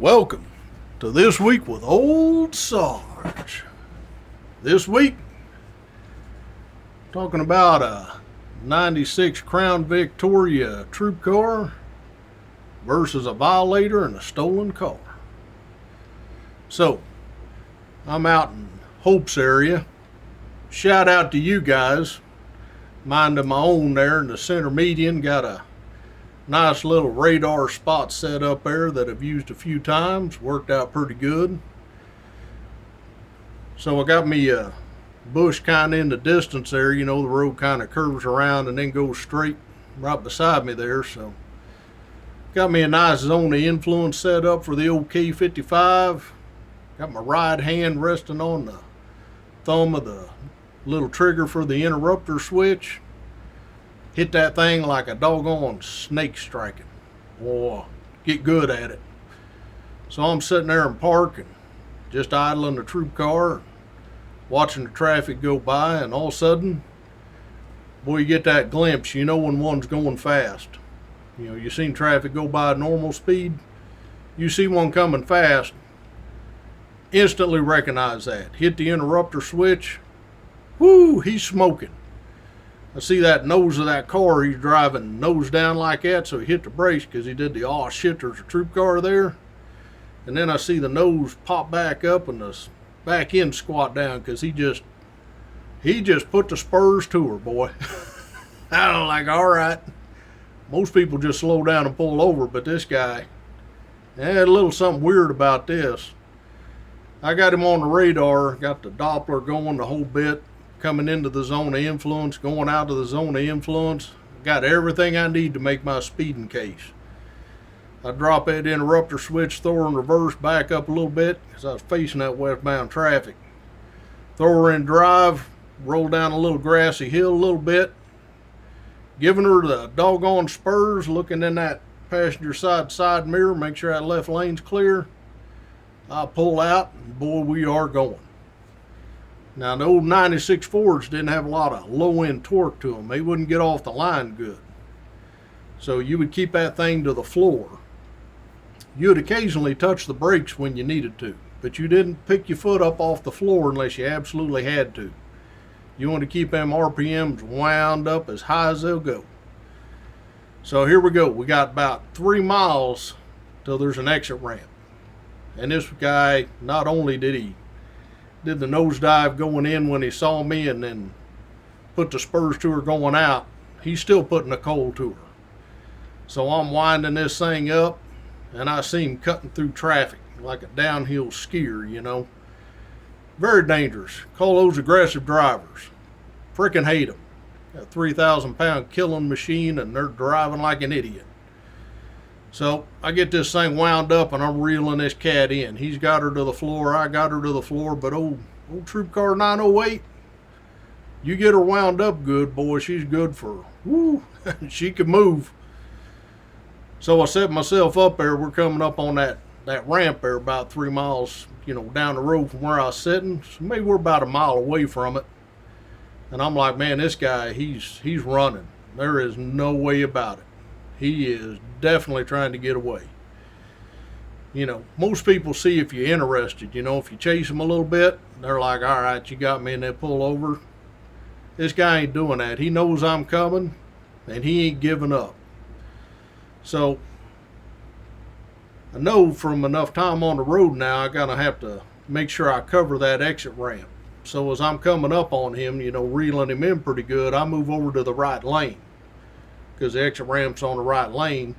Welcome to This Week with Old Sarge. This week, talking about a 96 Crown Vic Troop Car versus a violator and a stolen car. So, I'm out in Hope's area. Shout out to you guys. Minding my own there in the center median. Got a nice little radar spot set up there that I've used a few times. Worked out pretty good. So I got me a bush kind of in the distance there. You know, the road kind of curves around and then goes straight right beside me there. So got me a nice zone of influence set up for the old K55. Got my right hand resting on the thumb of the little trigger for the interrupter switch. Hit that thing like a doggone snake striking. Boy, get good at it. So I'm sitting there in park and just idling the troop car, watching the traffic go by, and all of a sudden, boy, you get that glimpse. You know when one's going fast. You know, you seen traffic go by at normal speed. You see one coming fast, instantly recognize that. Hit the interrupter switch. Whoo, he's smoking. I see that nose of that car, he's driving nose down like that, so he hit the brakes because he did the, oh shit, there's a troop car there. And then I see the nose pop back up and the back end squat down because he just put the spurs to her, boy. I'm like, all right. Most people just slow down and pull over, but this guy, had a little something weird about this. I got him on the radar, got the Doppler going the whole bit. Coming into the zone of influence, going out of the zone of influence. Got everything I need to make my speeding case. I drop that interrupter switch, throw her in reverse, back up a little bit because I was facing that westbound traffic. Throw her in drive, roll down a little grassy hill a little bit. Giving her the doggone spurs, looking in that passenger side mirror, make sure that left lane's clear. I pull out, and boy, we are going. Now, the old 96 Fords didn't have a lot of low-end torque to them. They wouldn't get off the line good. So you would keep that thing to the floor. You would occasionally touch the brakes when you needed to, but you didn't pick your foot up off the floor unless you absolutely had to. You want to keep them RPMs wound up as high as they'll go. So here we go. We got about 3 miles till there's an exit ramp. And this guy, not only did the nosedive going in when he saw me and then put the spurs to her going out, he's still putting a coal to her. So I'm winding this thing up and I see him cutting through traffic like a downhill skier, you know. Very dangerous. Call those aggressive drivers. Freaking hate them. Got a 3,000 pound killing machine and they're driving like an idiot. So I get this thing wound up and I'm reeling this cat in. He's got her to the floor, I got her to the floor, but old Troop Car 908, you get her wound up good, boy, she's good for, whoo, she can move. So I set myself up there. We're coming up on that ramp there about 3 miles, you know, down the road from where I was sitting. So maybe we're about a mile away from it. And I'm like, man, this guy, he's running. There is no way about it. He is definitely trying to get away. You know, most people see if you're interested. You know, if you chase them a little bit, they're like, all right, you got me, and they pull over. This guy ain't doing that. He knows I'm coming, and he ain't giving up. So, I know from enough time on the road now, I'm going to have to make sure I cover that exit ramp. So as I'm coming up on him, you know, reeling him in pretty good, I move over to the right lane, because the exit ramp's on the right lane,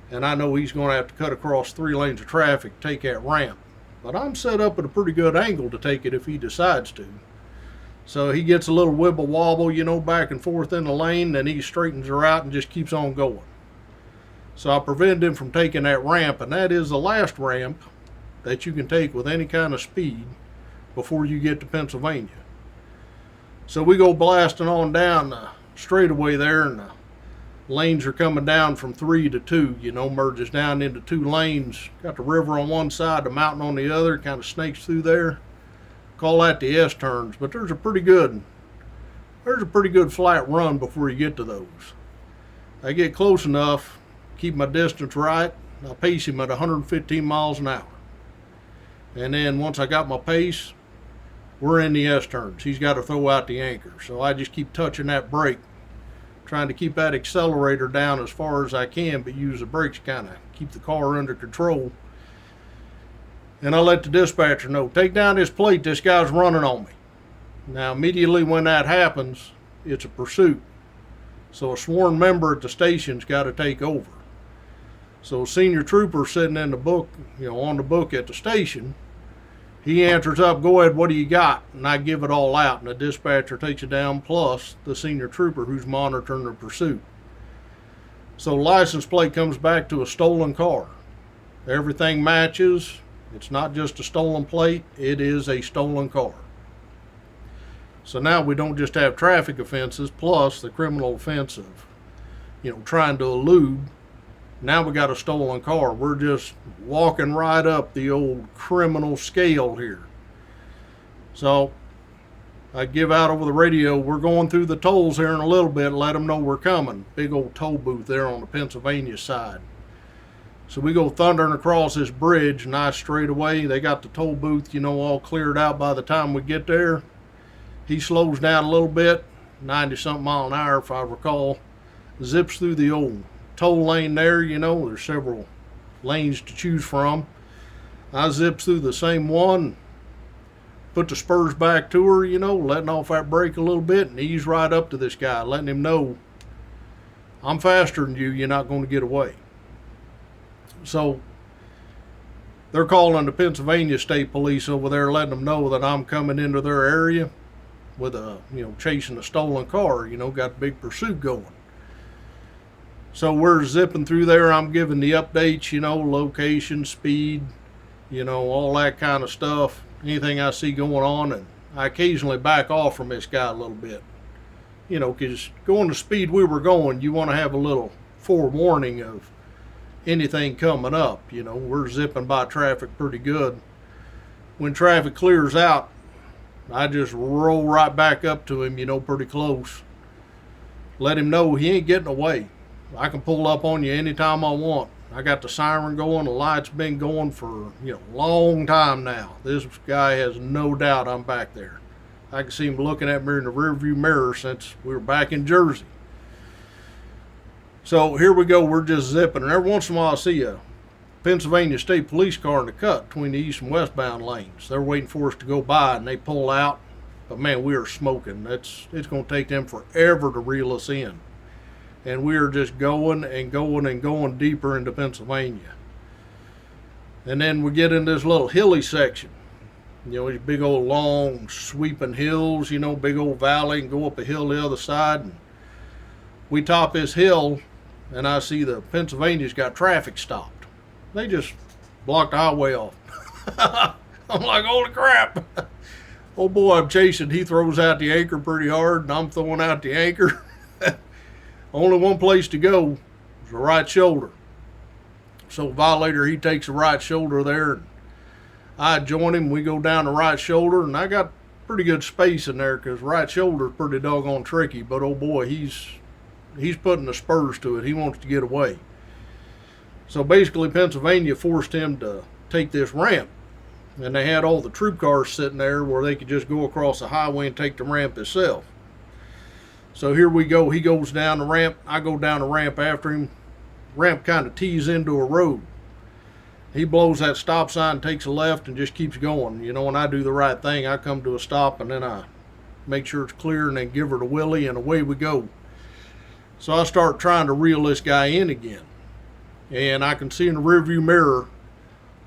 and I know he's going to have to cut across 3 lanes of traffic to take that ramp. But I'm set up at a pretty good angle to take it if he decides to. So he gets a little wibble wobble, you know, back and forth in the lane, then he straightens her out and just keeps on going. So I prevented him from taking that ramp, and that is the last ramp that you can take with any kind of speed before you get to Pennsylvania. So we go blasting on down the straightaway there, and the lanes are coming down from 3 to 2, you know, merges down into 2 lanes. Got the river on one side, the mountain on the other, kind of snakes through there. Call that the S turns, but there's a pretty good flat run before you get to those. I get close enough, keep my distance right, I pace him at 115 miles an hour. And then once I got my pace, we're in the S-turns. He's got to throw out the anchor. So I just keep touching that brake, trying to keep that accelerator down as far as I can, but use the brakes to kind of keep the car under control. And I let the dispatcher know, take down this plate, this guy's running on me. Now immediately when that happens, it's a pursuit. So a sworn member at the station's got to take over. So a senior trooper sitting in the book, on the book at the station, he answers up, go ahead, what do you got? And I give it all out, and the dispatcher takes it down, plus the senior trooper who's monitoring the pursuit. So license plate comes back to a stolen car. Everything matches. It's not just a stolen plate, it is a stolen car. So now we don't just have traffic offenses plus the criminal offense of, trying to elude. Now we got a stolen car. We're just walking right up the old criminal scale here. So I give out over the radio, we're going through the tolls here in a little bit, let them know we're coming. Big old toll booth there on the Pennsylvania side. So we go thundering across this bridge, nice straight away. They got the toll booth, all cleared out by the time we get there. He slows down a little bit, 90-something mile an hour if I recall, zips through the old toll lane there, there's several lanes to choose from. I zips through the same one, put the spurs back to her, letting off that brake a little bit, and ease right up to this guy, letting him know, I'm faster than you, you're not going to get away. So they're calling the Pennsylvania State Police over there, letting them know that I'm coming into their area with chasing a stolen car, got a big pursuit going. So we're zipping through there. I'm giving the updates, location, speed, all that kind of stuff, anything I see going on. And I occasionally back off from this guy a little bit, because going the speed we were going, you want to have a little forewarning of anything coming up. We're zipping by traffic pretty good. When traffic clears out, I just roll right back up to him, pretty close. Let him know he ain't getting away. I can pull up on you anytime I want. I got the siren going, the light's been going for, a long time now. This guy has no doubt I'm back there. I can see him looking at me in the rearview mirror since we were back in Jersey. So here we go, we're just zipping, and every once in a while I see a Pennsylvania State Police car in the cut between the east and westbound lanes. They're waiting for us to go by, and they pull out. But man, we are smoking. It's going to take them forever to reel us in. And we are just going and going and going deeper into Pennsylvania. And then we get in this little hilly section. These big old long sweeping hills, big old valley, and go up a hill the other side. And we top this hill, and I see the Pennsylvania's got traffic stopped. They just blocked the highway off. I'm like, holy crap. Oh boy, I'm chasing. He throws out the anchor pretty hard, and I'm throwing out the anchor. Only one place to go is the right shoulder. So violator, he takes the right shoulder there, and I join him. We go down the right shoulder, and I got pretty good space in there because right shoulder is pretty doggone tricky. But oh boy, he's putting the spurs to it. He wants to get away. So basically, Pennsylvania forced him to take this ramp, and they had all the troop cars sitting there where they could just go across the highway and take the ramp itself. So here we go. He goes down the ramp. I go down the ramp after him. Ramp kind of tees into a road. He blows that stop sign, takes a left, and just keeps going. When I do the right thing, I come to a stop, and then I make sure it's clear, and then give her the willy, and away we go. So I start trying to reel this guy in again. And I can see in the rearview mirror,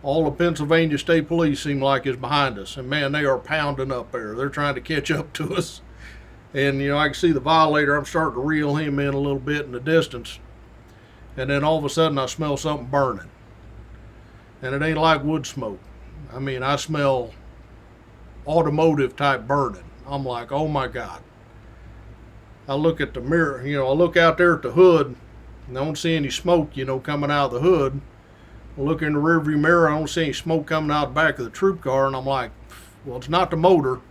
all the Pennsylvania State Police seem like is behind us. And man, they are pounding up there. They're trying to catch up to us. And, I can see the violator. I'm starting to reel him in a little bit in the distance. And then all of a sudden I smell something burning. And it ain't like wood smoke. I smell automotive type burning. I'm like, oh my God. I look at the mirror, I look out there at the hood, and I don't see any smoke, coming out of the hood. I look in the rearview mirror, I don't see any smoke coming out the back of the troop car, and I'm like, well, it's not the motor.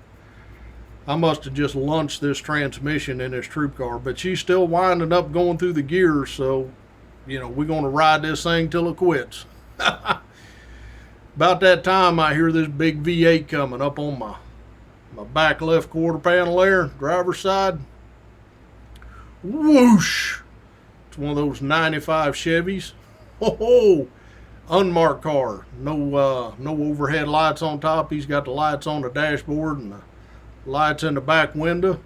I must have just launched this transmission in this troop car, but she's still winding up going through the gears, so we're going to ride this thing till it quits. About that time, I hear this big V8 coming up on my back left quarter panel there, driver's side. Whoosh! It's one of those 95 Chevys. Oh, unmarked car. No overhead lights on top. He's got the lights on the dashboard and the lights in the back window.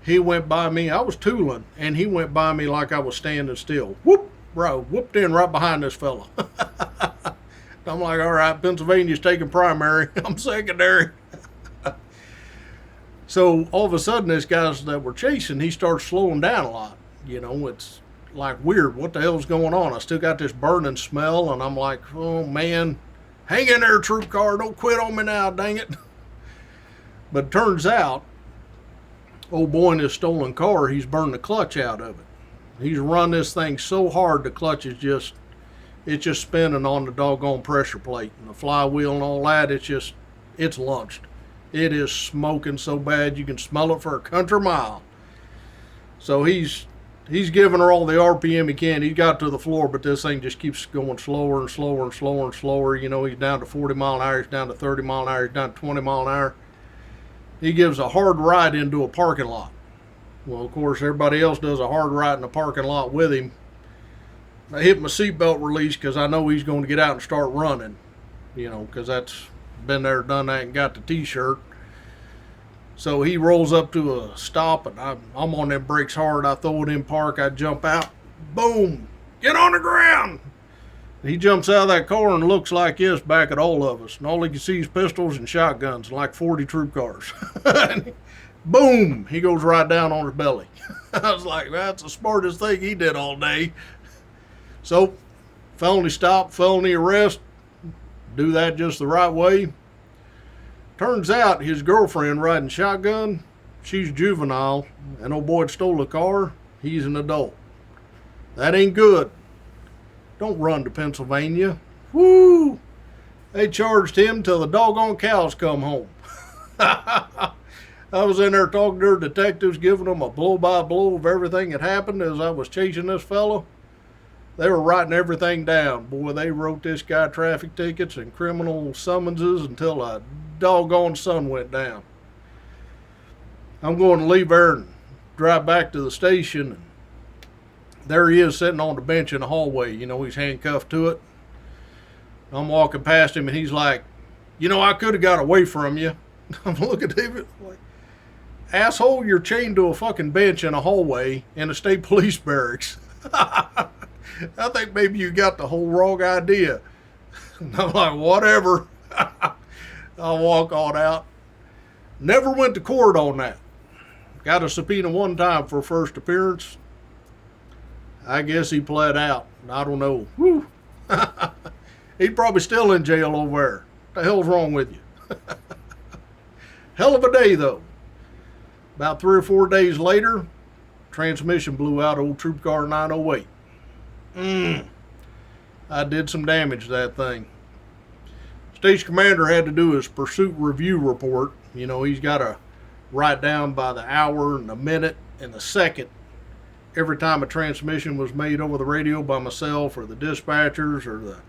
He went by me. I was tooling, and he went by me like I was standing still. Whoop! Bro, whooped in right behind this fella. I'm like, all right, Pennsylvania's taking primary. I'm secondary. So all of a sudden, this guy that we're chasing, he starts slowing down a lot. It's like weird. What the hell's going on? I still got this burning smell, and I'm like, oh man, hang in there, troop car. Don't quit on me now, dang it. But it turns out, old boy in his stolen car, he's burned the clutch out of it. He's run this thing so hard, the clutch is just spinning on the doggone pressure plate and the flywheel and all that. It's launched. It is smoking so bad you can smell it for a country mile. So he's giving her all the RPM he can. He got to the floor, but this thing just keeps going slower and slower and slower and slower. He's down to 40 mile an hour, he's down to 30 mile an hour, he's down to 20 mile an hour. He gives a hard ride into a parking lot. Well, of course, everybody else does a hard ride in the parking lot with him. I hit my seatbelt release because I know he's going to get out and start running, because that's been there, done that, and got the t-shirt. So he rolls up to a stop, and I'm on them brakes hard. I throw it in park. I jump out. Boom! Get on the ground! He jumps out of that car and looks like this back at all of us. And all he can see is pistols and shotguns and like 40 troop cars. Boom! He goes right down on his belly. I was like, that's the smartest thing he did all day. So, felony stop, felony arrest, do that just the right way. Turns out his girlfriend riding shotgun, she's juvenile, and old boy stole the car, he's an adult. That ain't good. Don't run to Pennsylvania. Woo! They charged him till the doggone cows come home. I was in there talking to her detectives, giving them a blow-by-blow of everything that happened as I was chasing this fellow. They were writing everything down. Boy, they wrote this guy traffic tickets and criminal summonses until the doggone sun went down. I'm going to leave there and drive back to the station. And there he is sitting on the bench in the hallway. He's handcuffed to it. I'm walking past him and he's like, I could have got away from you. I'm looking at him like, asshole, you're chained to a fucking bench in a hallway in a state police barracks. I think maybe you got the whole wrong idea. And I'm like, whatever. I'll walk on out. Never went to court on that. Got a subpoena one time for first appearance. I guess he pled out. I don't know. Whew. He's probably still in jail over there. What the hell's wrong with you? Hell of a day, though. About 3 or 4 days later, transmission blew out old Troop Car 908. I did some damage to that thing. Station commander had to do his pursuit review report. He's got to write down by the hour and the minute and the second every time a transmission was made over the radio by myself or the dispatchers or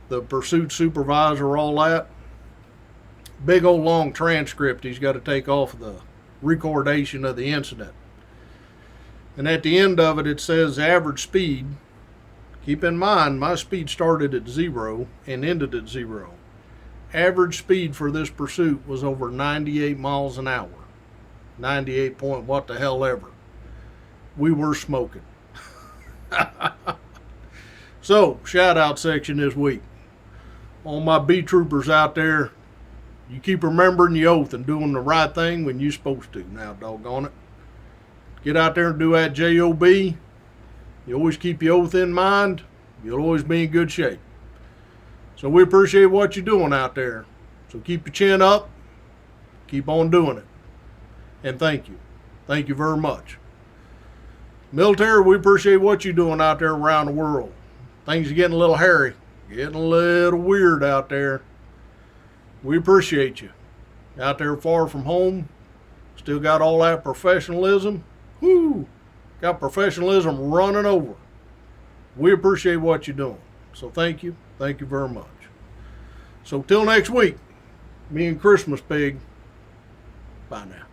the pursuit supervisor, all that. Big old long transcript he's got to take off the recordation of the incident. And at the end of it, it says average speed. Keep in mind, my speed started at 0 and ended at 0. Average speed for this pursuit was over 98 miles an hour. 98 point what the hell ever. We were smoking. So, shout out section this week. All my B troopers out there, you keep remembering the oath and doing the right thing when you're supposed to. Now, doggone it. Get out there and do that JOB. You always keep your oath in mind. You'll always be in good shape. So we appreciate what you're doing out there. So keep your chin up. Keep on doing it. And thank you. Thank you very much. Military, we appreciate what you're doing out there around the world. Things are getting a little hairy. Getting a little weird out there. We appreciate you. Out there far from home. Still got all that professionalism. Whoo! Got professionalism running over. We appreciate what you're doing. So thank you. Thank you very much. So till next week, me and Christmas Pig, bye now.